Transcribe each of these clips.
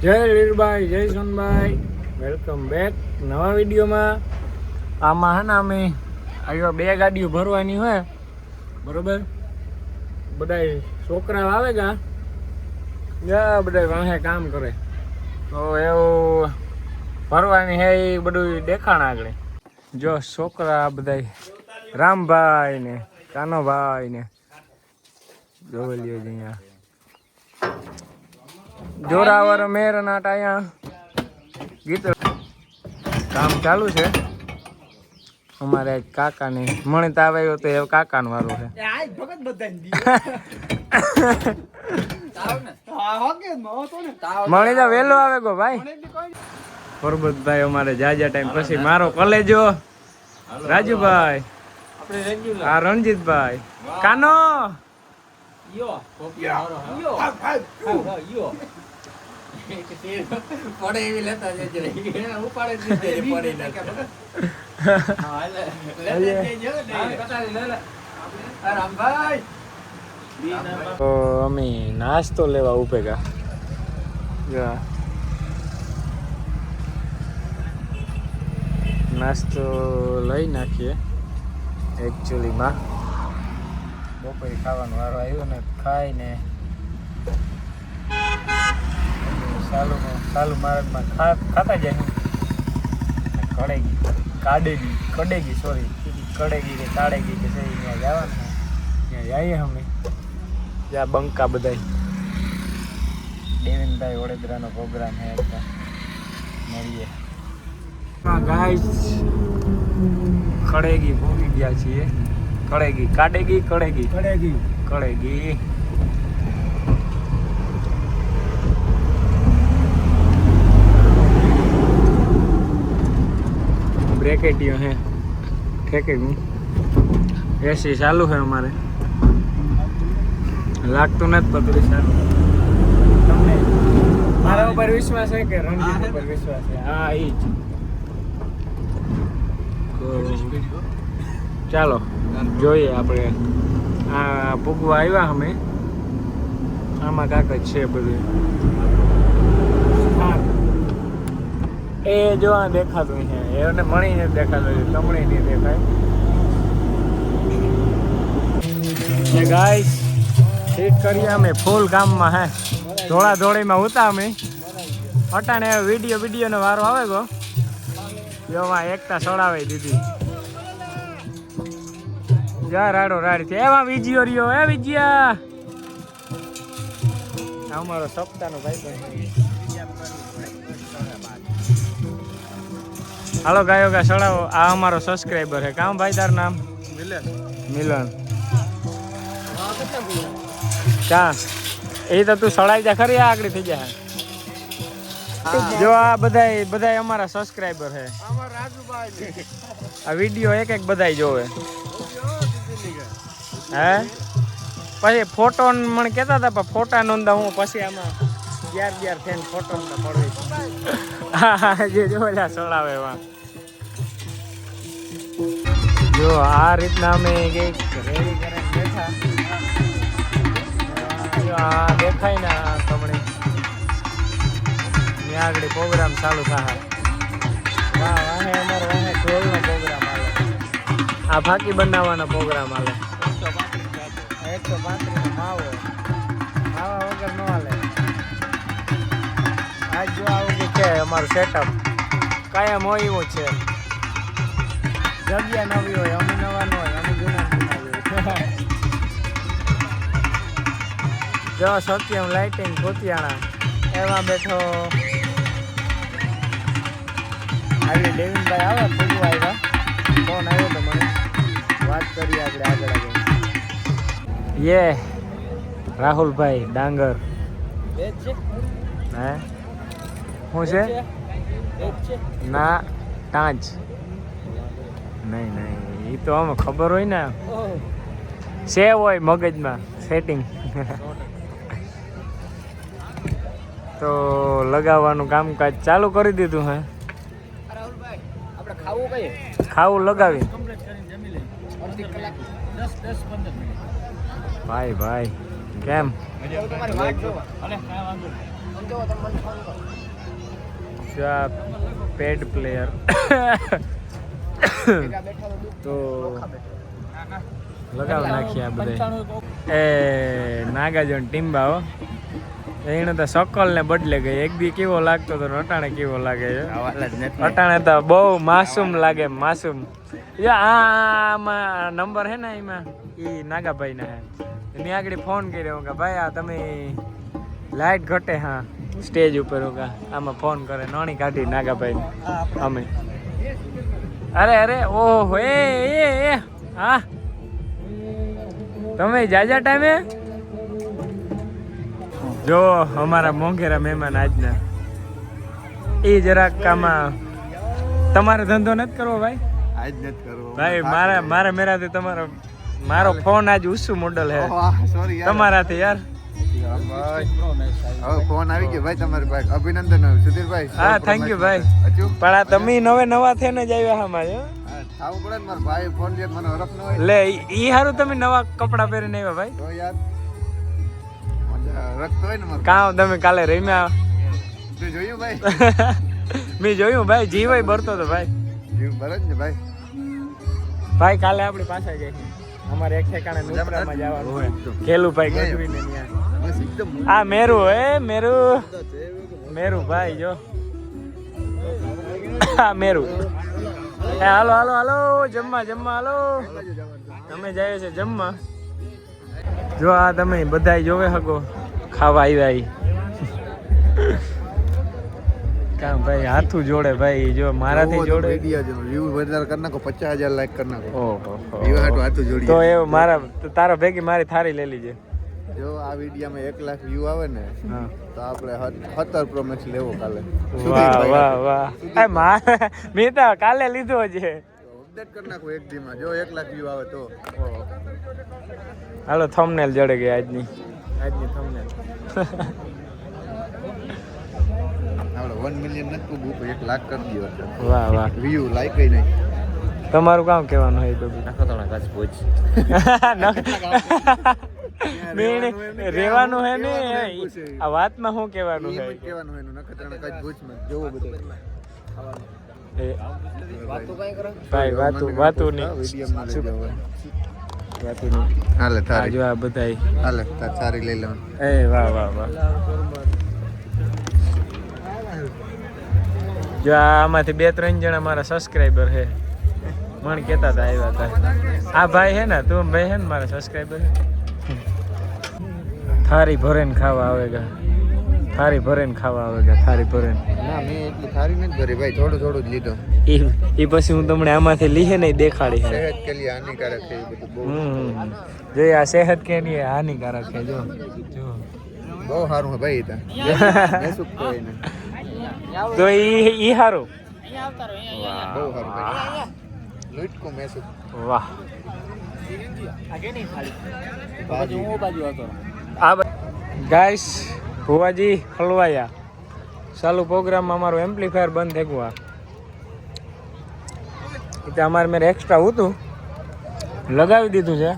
જય લીરભાઈ, જય સોનભાઈ, welcome back નવા વિડીયોમાં. આમાં હે ને અમે આવ્યા 2 ગાડીઓ ભરવાની હોય બરોબર. બધા છોકરા આવે ગા બધા વાહે કામ કરે તો એવું ભરવાની હે એ બધું દેખાણ આગળ. જો છોકરા બધા રામભાઈ ને કાનોભાઈ ને જોઈ લ્યો અહીંયા જોરાવર મેરનાટ અહીંયા ગીત કામ ચાલુ છે. અમારે કાકા ને મણિત આવ્યો તો એ કાકા નું વારું છે. મણિત વેલો આવે ગો ભાઈ. પરબતભાઈ અમારે જાજા ટાઈમ પછી મારો કલેજો રાજુભાઈ, આ રણજીતભાઈ, કાનો તો અમે નાસ્તો લેવા ઉભેગા. નાસ્તો લઈ નાખીએ. એકચ્યુઅલીમાં બપોરે ખાવાનો વારો આવ્યો ને ખાઈને સાલું માર્ગમાં ખાતા જાય. કડેગી કે કાળેગી કે છે ત્યાં જવાનું. ત્યાં જઈએ અમે. ત્યાં બંકા બધા દેવેનભાઈ વડોદરાનો પ્રોગ્રામ છે એટલે મળીએ. ગાઈસ કડેગી ભૂલી ગયા છીએ. કડેગી બ્રેકેટિયો હે ઠેકેગું. એસી ચાલુ છે અમારે. લાગતું નથી પતરી ચાલુ. તમને મારા ઉપર વિશ્વાસ છે કે રણજીત ઉપર વિશ્વાસ છે? હા એ જ. ચાલો જોઈએ આપણે. આ પૂગવા આવ્યા અમે. આમાં કાંક જ છે બધું. એ જો આ દેખાતું છે એને મણીને દેખાતું છે, તમણી નહીં દેખાય. ગાઈસ ઠીક કરીએ અમે ફૂલ કામમાં હે. ધોળાધોળીમાં ઉતા અમે. અટાણે વિડીયોનો વારો આવે ગો. જોમાં એકતા સડાવી દીધી. જા રાડો રાડ છે એવા વિજયો રહ્યો. એ વિજયા અમારો સપ્તાહનો ભાઈ. હાલો ગાયો ગા સડાવો. આ અમારો સબસ્ક્રાઈબર છે. કામ ભાઈ તાર નામ? મિલન. ક્યાં એ તો તું સડાઈ જા ખરી. આગળ થઈ જાય. જો આ બધા અમારા સબસ્ક્રાઈબર છે. આ વિડીયો એક બધા જોવે. હે પછી ફોટો મને કહેતા હતા પણ ફોટા નોંધા હું પછી આમાં ગ્યાર થઈને ફોટો પડવી. હા જે જોયેલા સડાવે એવા. જો આ રીતના અમે કંઈક રેડી કરીને બેઠા. આ દેખાય ને આ કમણી ત્યાં આગળ પ્રોગ્રામ ચાલુ થાય. વાહે અમારો વાહે ઢોલનો પ્રોગ્રામ હાલે. આ ફાકી બનાવવાનો પ્રોગ્રામ હાલે. 135 માવો માવા વગર ન હાલે. આજ જો આવું કે છે અમારું સેટઅપ કાયમ હોય એવું છે. જગ્યા નવી હોય, અમે નવા ન હોય, અમે જૂના હોય. જો સત્યમ લાઇટિંગ ભૂતિયાણા એમાં બેઠો. આગળ દેવીનભાઈ આવે પૂજવા આવ્યા. ફોન આવ્યો તો મને. વાત કરીએ આગળ. યે રાહુલભાઈ ડાંગર હે શું છે? ના ટાંચ નહીં એ તો આમાં ખબર હોય ને. સેવ હોય મગજમાં સેટિંગ. તો લગાવવાનું કામકાજ ચાલુ કરી દીધું હે. ખાવું લગાવી ભાઈ કેમ પેડ પ્લેયર તો લગાવ નાખીએ આ બધા એ નાગાર્જુન ટીમ્બા એને તો શકલ ને બદલે ગઈ એક દી કેવો લાગતો તો અટાણે કેવો લાગે છે અટાણે તો બહુ માસૂમ લાગે માસૂમ આમાં નંબર હે ને એમાં એ નાગાભાઈ ના હે એની આગળ ફોન કર્યો કે ભાઈ આ તમે લાઈટ ઘટે હા સ્ટેજ ઉપર હોગા આમાં ફોન કરે નોણી કાઢી નાગાભાઈ અમે અરે અરે ઓહો એ હા તમે જાજા ટાઈમે જો અમારા મોંઘેરા મહેમાન આજના એ જરાક આમાં તમારે ધંધો નથી કરવો ભાઈ આજ નથી કરવો ભાઈ મારા મેરાથી તમારો મારો ફોન આજ ઉસુ મોડલ હે સોરી તમારાથી યાર હવે ફોન આવી ગયો ભાઈ તમારી પાસે અભિનંદન સુધીરભાઈ હા થેન્ક યુ ભાઈ પણ આ તમે નવા થઈને જ આવ્યા હા મારે ખાવું પડે ને મારા ભાઈ ફોન લે મને હરફ ન હોય લે ઈ હારું તમે નવા કપડા પહેરીને આવ્યા ભાઈ તો યાર રખતો હોય ને મારું કામ તમે કાલે રમ્યા તું જોયું ભાઈ મેં જોયું ભાઈ જીવાય બરતો તો ભાઈ જીવ ભરે જ ને ભાઈ ભાઈ કાલે આપણી પાસે જાય અમારે એક ઠેકાણે નુસરામાં જવાનું હોય ખેલુભાઈ ગઢવીને ત્યાં બસ એકદમ આ મેરુ ભાઈ જો હા મેરુ હાલો હાલો હાલો જમવા હાલો તમે જાય છે જમવા જો આ તમે બધાય જોવે હકો ખાવા આવ્યા કામ ભાઈ હાથું જોડે ભાઈ જો મારાથી જોડે વિડિયો જો વ્યૂ વધારે કરી નાખો 50,000 લાઈક કરી નાખો ઓહો વ્યૂ હાથું જોડી તો એ મારા તારા ભેગી મારી થારી લઈ લીજે જો આ વિડિયોમાં 1 લાખ વ્યૂ આવે ને હા તો આપણે 17 પ્રો મેક્સ લેવો કાલે વાહ મેં તો કાલે લીધો છે અપડેટ કરી નાખો એક દીમાં જો 1 લાખ વ્યૂ આવે તો હાલો થંબનેલ જડે ગઈ આજની થંબનેલ આપણે 1 મિલિયન નથી પૂગું 1 લાખ કરી દો વાહ વ્યૂ લાઈક કઈ નહીં તમારું કામ કહેવાનું હોય તો રેવાનું હે ને આ વાતમાં શું કહેવાનું હે કહેવાનું હે નખત્રાણા કચ્છ ભુજમાં જોવો બધું ભાઈ વાતું નહીં હાલે તારી જો આ બધાય હાલે તાર સારી લઈ લેવાનું એ વાહ જો આમાંથી 2-3 જણા મારા સબસ્ક્રાઈબર હે મને કહેતા હતા આવ્યા હતા આ ભાઈ હે ને તું ભાઈ હે ને મારા સબસ્ક્રાઈબર થારી ભરેન ખાવા આવેગા થારી ભરેન ના મેં એટલી થારી નથી ભરી ભાઈ થોડું જ લીધો એ પછી હું તમને આમાંથી લીહે નહીં દેખાડી હે સેહત કે લીએ હાનિકારક છે એ બધું જો આ સેહત કે લીએ હાનિકારક છે જો બહુ સારું હે ભાઈ તા મેં શું કોઈ ને તો ઈ હારું બહુ સારું ભાઈ લૂટકો મેં શું વાહ ગાઈસ ભુવાજી હલવાયા ચાલુ પ્રોગ્રામમાં અમારું એમ્પ્લીફાયર બંધ થઈ ગયું એટલે અમારે મેં એક્સ્ટ્રા હતું લગાવી દીધું છે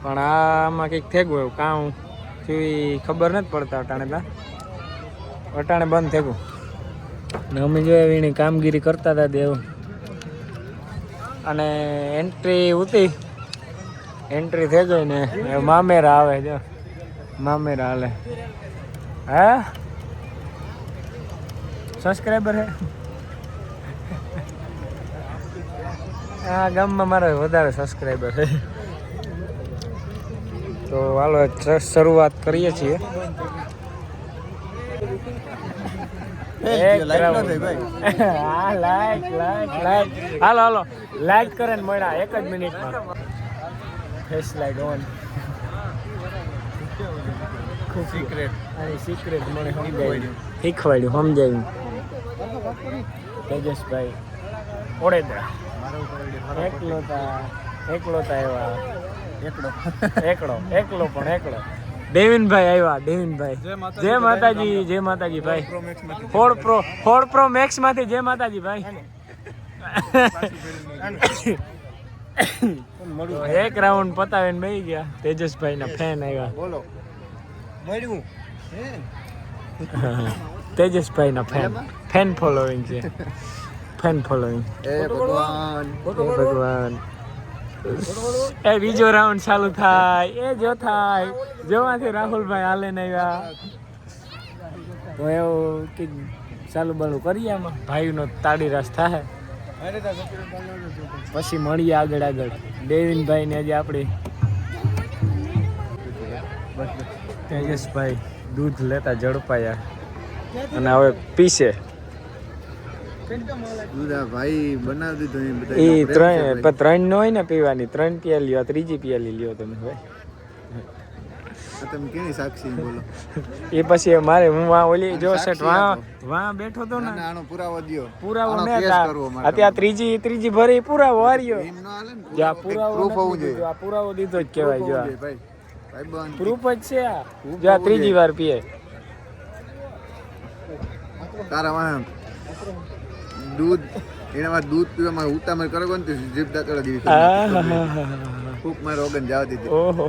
પણ આમાં કંઈક થઈ ગયું કામ થયું ખબર નથી પડતા અટાણે બંધ થઈ ગયું ને અમે જોયા એની કામગીરી કરતા હતા દેવું અને એન્ટ્રી ઉતી એન્ટ્રી થઈ ગઈ ને મામેરા આવે જો મામેરા હાલે હા સબસ્ક્રાઈબર હે આ ગામમાં મારા વધારે સબસ્ક્રાઈબર છે તો હાલો શરૂઆત કરીએ છીએ હાલો લાઈટ કરે ને મળ્યા 1 જ મિનિટમાં ફેસ લાઈટ ઓન સિક્રેટ મને શીખવાડ્યું સમજાવ્યું તેજસભાઈ ઓડેદરા એકલો એવા એકલો દેવિનભાઈ આવ્યા દેવિનભાઈ જય માતાજી ભાઈ ફોર્ડ પ્રો મેક્સ માંથી જય માતાજી ભાઈ એક રાઉન્ડ પતાવીને બેસી ગયા તેજસભાઈ ના ફેન આવ્યા બોલો મળ્યું તેજસભાઈના ફેન ફોલોઈંગ છે. Fan following. એ ભગવાન ભગવાન. એ બીજો રાઉન્ડ ચાલુ થાય. એ જો થાય જોવાથી રાહુલભાઈ હાલે ને આવ્યા તો એવું કે ચાલુ બાલુ કરીએ આમાં ભાઈનો તાળી રાસ થાય પછી મળીએ આગળ આગળ. ડેવિનભાઈ ને આજે આપણે તેજસભાઈ દૂધ લેતા ઝડપાયા અને હવે પીશે. દૂધા ભાઈ બનાવી દીધું એ ત્રણ નો હોય ને પીવાની. 3 પિયાલી લ્યો, ત્રીજી પિયાલી લ્યો તમે ભાઈ. તમે કેની સાક્ષી બોલો એ પછી મારે હું ઓલી જો સેટ વાં બેઠો તો ને આનો પુરાવો દ્યો. પુરાવો ને અત્યારે ત્રીજી ભરી પુરાવો હાર્યો. એમ નો હાલે ને જા પુરાવો પ્રૂફ હોવું જોઈએ. આ પુરાવો દીધો જ કહેવાય. જો ભાઈ ભાઈ પ્રૂફ જ છે આ. જો આ ત્રીજી વાર પીએ. તારા વાહ દૂધ એનામાં દૂધ પીવામાં ઉતામળ કરો ને જીભ દાંતડા જેવી ફૂક મારે ઓગન જવા દીધી. ઓહો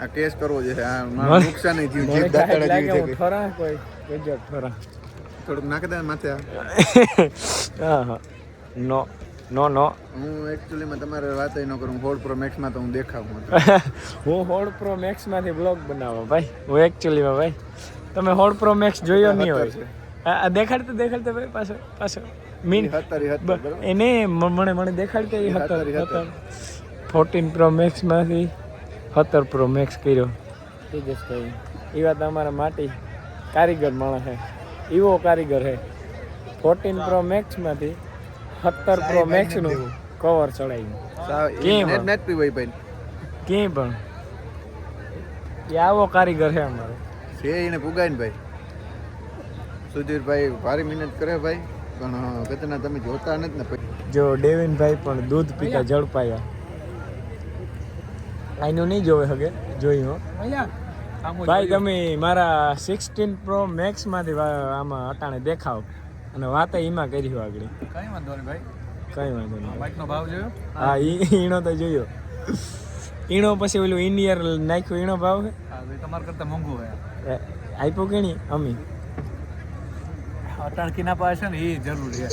આ કેસ કરવો છે. આ મારું નુકસાન નહીં થયું. જીભ દાંતડા જેવી છે. ઠરા કોઈ ગજબ ઠરા થોડુંક નાખી દે માથે. હા નો નો નો હું એકચ્યુઅલીમાં તમારે વાત ન કરું. 4 Pro Max માં તો હું દેખાવું. હું 4 Pro Max માંથી બ્લોગ બનાવો ભાઈ. હું એકચ્યુઅલીમાં ભાઈ તમે 4 Pro Max જોયો નહીં હોય. દેખાડતો ભાઈ પાછો મીન એને મને દેખાડતો એ 14 Pro Max માંથી 17 Pro Max કર્યો. તેજસભાઈ એ વાત અમારા માટે કારીગર માણસ છે. એવો કારીગર છે. 14 Pro Max માંથી 17 Pro Max નું કવર ચડાવ્યું. નેટ પીવાય ભાઈ ક્યાંય પણ એ આવો કારીગર છે અમારો. છે એને પુગાય ને ભાઈ. સુધીરભાઈ ભારી મહેનત કરે ભાઈ પણ કતના તમે જોતા નથી ને. જો ડેવિનભાઈ પણ દૂધ પીતા ઝડપાયા. આનું નહીં જોવે હગે જોયું ભાઈ. તમે મારા 16 Pro Max માંથી આમાં અટાણે દેખાવ અને વાતે એમાં કરી આગળ. કઈ વાંધો નહીં ભાઈ. કઈ વાંધો નહીં. બાઇકનો ભાવ જોયો? હા ઈણો તો જોયો. ઈણો પછી ઓલું ઇન્ડિયર નાખ્યું ઈણો ભાવ છે. તમારા કરતા મોંઘું હોય. આપ્યો કેણી અમી અટાણકીના પાસે ને એ જરૂરી છે.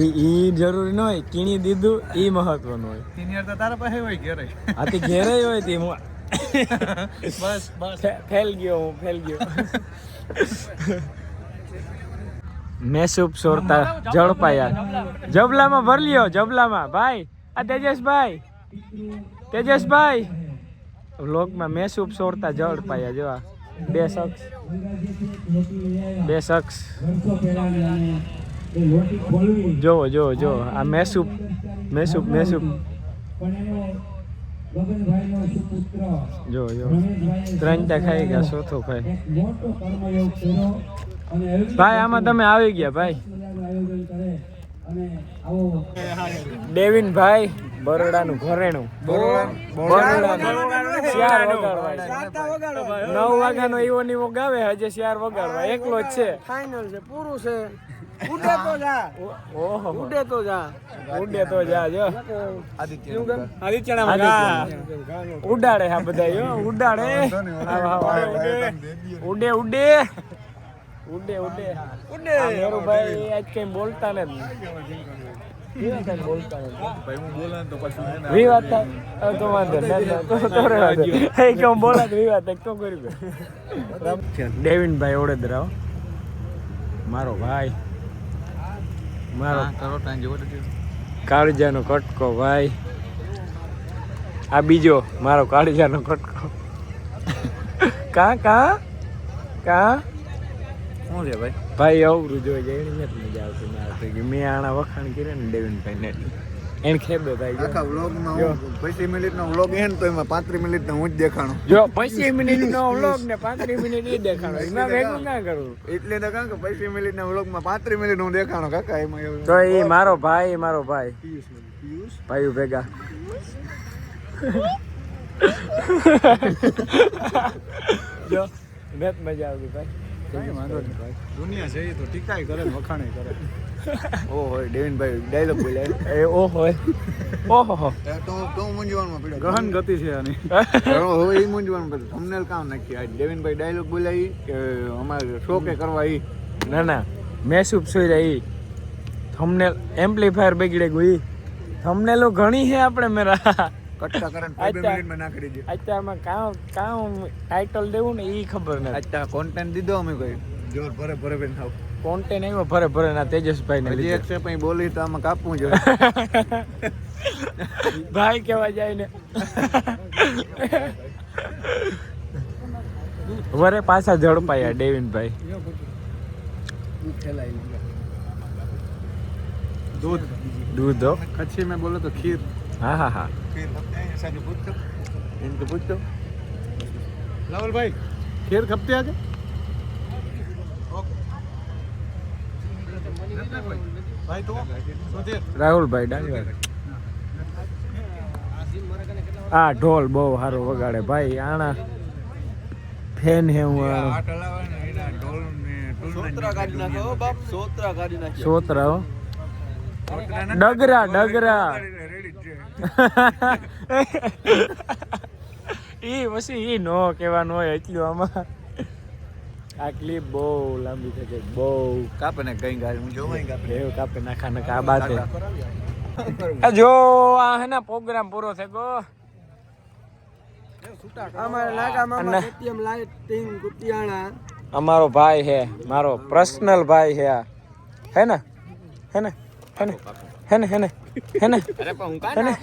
ઈ જરૂરી ન હોય. કીણી દીધું એ મહત્વનું હોય. સિનિયર તો તારા પાસે હોય ઘેરે. આ તે ઘેરે હોય તે હું બસ ફેલ ગયો. મેસૂબ સોરતા ઝડપાયા. જબલામાં ભર લ્યો જબલામાં ભાઈ. આ તેજસભાઈ વ્લોગમાં મેસૂબ સોરતા ઝડપાયા. જોવા બે શખ્સ જો આ મેસૂબ જો 3 ખાઈ ગયા. ચોથો ખાઈ ભાઈ. આમાં તમે આવી ગયા ભાઈ. ડેવિનભાઈ બરોડાનું ઘરેણું 9 વાગ્યાનો એવો નીવો ગાવે. હજે 4 વગાડવા એકલો જ છે. ફાઇનલ છે. પૂરું છે. ઉડે તો જા જો આદિત્ય ઉડાડે. હા બધા ઉડાડે. ઉડે મેરું ભાઈ આજ કઈ બોલતા નથી. ડેવિનભાઈ ઓડેદરા મારો ભાઈ. મારો કાળજાનો કટકો ભાઈ. આ બીજો મારો કાળજાનો કટકો. કા શું છે ભાઈ? ભાઈ અવરું જોઈ જાય એની નથી મજા આવતી. મારા મેં આણા વખાણ કર્યા ને ડેવિનભાઈ ને એને ખેબે ભાઈ. આખા વ્લોગમાં 25 મિનિટનો વ્લોગ હે ને તો એમાં 35 મિનિટનો હું જ દેખાણો. જો 25 મિનિટનો વ્લોગ ને 35 મિનિટ એ દેખાણો. એમાં ભેગું ના કરવું. એટલે તો કાં કે 25 મિનિટના વ્લોગમાં 35 મિનિટ હું દેખાણો કાકા. એમાં એવું તો એ મારો ભાઈ ભાઈ ભેગા. જો બેત મજા આવી ભાઈ. કાંઈ વાંધો નહીં ભાઈ, દુનિયા છે એ તો ટીકાય કરે ને વખાણે કરે. ઓ હોય દેવીનભાઈ ડાયલોગ બોલ્યા એ ઓહો ઓહો તો મૂંઝવણમાં પડ્યો ગહન ગતિ છે આની. હવે એ મૂંઝવણ પડ્યું થંબનેલ કામ નાખી આજ દેવીનભાઈ ડાયલોગ બોલ્યા ઈ કે અમારે શો કે કરવા ઈ ના ના મેસૂબ સોઈ રહી થંબનેલ એમ્પ્લીફાયર બગડે ગઈ થંબનેલો ઘણી છે આપણે મેરા કટકા કરે 2 મિનિટમાં નાખી દીધી અત્યારમાં કામ ટાઇટલ દેવું ને એ ખબર નથી અત્યારે કોન્ટેન્ટ દીધો અમે કોઈ જોર ભરે ભરે બેન થાવ કોન્ટેન્ટ આવ્યો ભરે ભરે ના તેજસભાઈ ને હજી એક છે પણ બોલી તો આમાં કાપવું જોઈએ ભાઈ કેવા જાય ને વરે પાછા ઝડપાયા ડેવિનભાઈ दूध दूध हो कच्छी में बोले तो खीर. हाँ हाँ हाँ फिर साजू पूछो इनको पूछो लावल भाई खीर खपती आज. भाई तो सुधीर રાહુલભાઈ ડાંગર આ ઢોલ બહુ સારો વગાડે ભાઈ આના ફેન હે હું આનો આટ હલાવવાનો એના ઢોલ ને સોત્રા કાઢી નાખો બાપ, સોત્રા કાઢી નાખો. સોતરા હો ડગરા ડગરા ઈ પછી ઈ નો કહેવાનું હોય એટલું આમાં આ ક્લિપ બહુ લાંબી થઈ ગઈ બહુ કાપે ને કઈ ગાડી હું જોવાય કાપે એવું કાપે નાખા નાખા આ બાત હે જો આ હે ને પ્રોગ્રામ પૂરો થઈ ગયો અમારા નાકામાં એટીએમ લાઇટિંગ કુતિયાણા. અમારો ભાઈ હે મારો પર્સનલ ભાઈ હે આ હે ને હે ને હે ને હે ને હે ને હે ને અરે પણ હું હે ને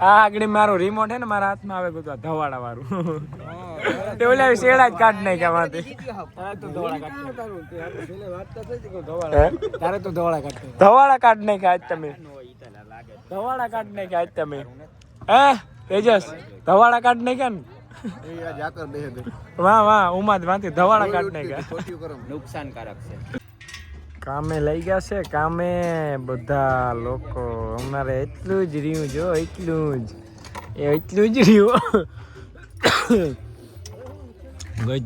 આ આગળ મારો રિમોટ હે ને મારા હાથમાં આવે ગયું ધવાડા વાળું તે ઓલા શેડા જ કાઢ નાખ્યા માંથી તારે તો ધોળા કાઢ. ધવાડા કાઢ નાખ્યા આજ તમે ધવાડા કાઢ નાખ્યા આજ તમે હે તેજસ ધવાડા કાઢ નાખ્યા ને એ આ જાકર બેહે ગઈ વાહ વાહ ઉમાદ માંથી ધવાડા કાઢ નાખ્યા ખોટ્યું કરો નુકસાનકારક છે. કામે લઈ ગયા છે કામે બધા લોકો અમારે એટલું જ રહ્યું જો એટલું જ રહ્યું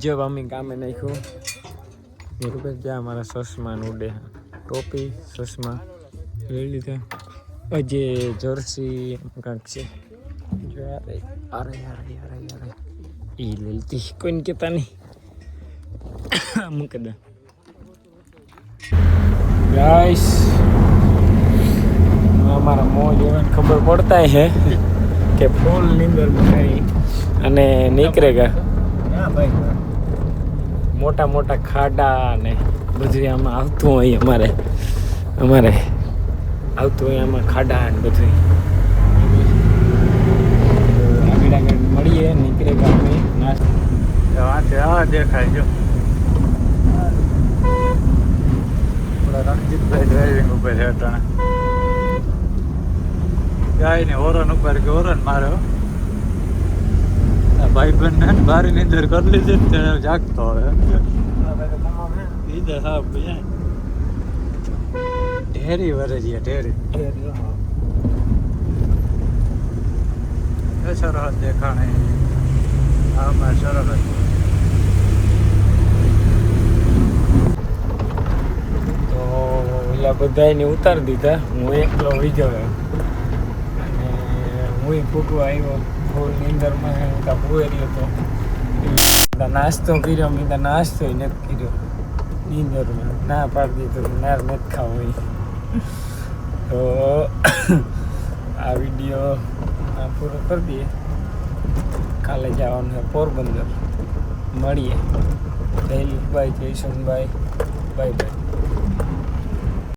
ગજબ અમે કામે નાખ્યું બરોબર જ્યાં અમારા ચશ્મા ઉડે ટોપી ચશ્મા લઈ લીધા અજે જર્સી કાંક છે જો અરે અરે અરે અરે અરે એ લઈ લીધી કોઈને કહેતા નહીં મૂકી દે गाइस हमारा मौज एवं खबर पड़ता है कि फूल नींदर में गई અને નીકળેગા મોટા મોટા ખાડા ને બધું આમાં આવતું હોય અમારે આવતું હોય આમાં ખાડા ને બધું આગળ મળીએ નીકળેગા અમે આ દેખાય જો રણજીતભાઈ ડ્રાઇવિંગ ઉપર છે અટાણે ગાય ને હોરન ઉપર કે હોરન માર્યો ભાઈ બંધ ને બારી ની અંદર કરી લીધી ને તેને જાગતો હવે ઈધર હા ભૈયા ઢેરી વરજીયા ઢેરી એ સરહદ દેખાણે આમાં સરહદ ઓલા બધાને ઉતારી દીધા હું એકલો વીજો અને હું ફૂટવા આવ્યો ફૂલની અંદરમાં હું ત્યાં ભૂવેરી હતો નાસ્તો કર્યો મેં ત્યાં નાસ્તો નથી કર્યો નીંદરમાં ના પાડી દીધું નાર નથી ખાવું હોય તો આ વિડીયો પૂરો કરી દઈએ કાલે જવાનું છે પોરબંદર મળીએ જયલીભાઈ જયસુનભાઈ બાય બાય